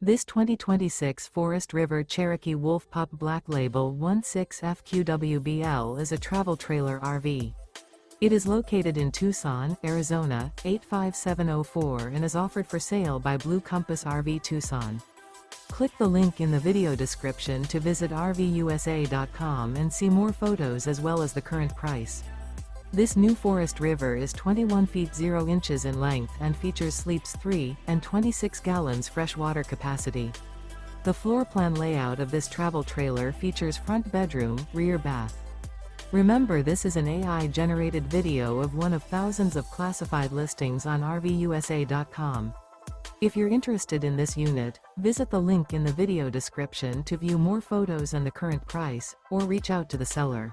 This 2026 Forest River Cherokee Wolf Pup Black Label 16FQWBL is a travel trailer RV. It is located in Tucson, Arizona, 85704 and is offered for sale by Blue Compass RV Tucson. Click the link in the video description to visit RVUSA.com and see more photos as well as the current price. This new Forest River is 21 feet 0 inches in length and features sleeps 3 and 26 gallons fresh water capacity. The floor plan layout of this travel trailer features front bedroom, rear bath. Remember, this is an AI-generated video of one of thousands of classified listings on RVUSA.com. If you're interested in this unit, visit the link in the video description to view more photos and the current price, or reach out to the seller.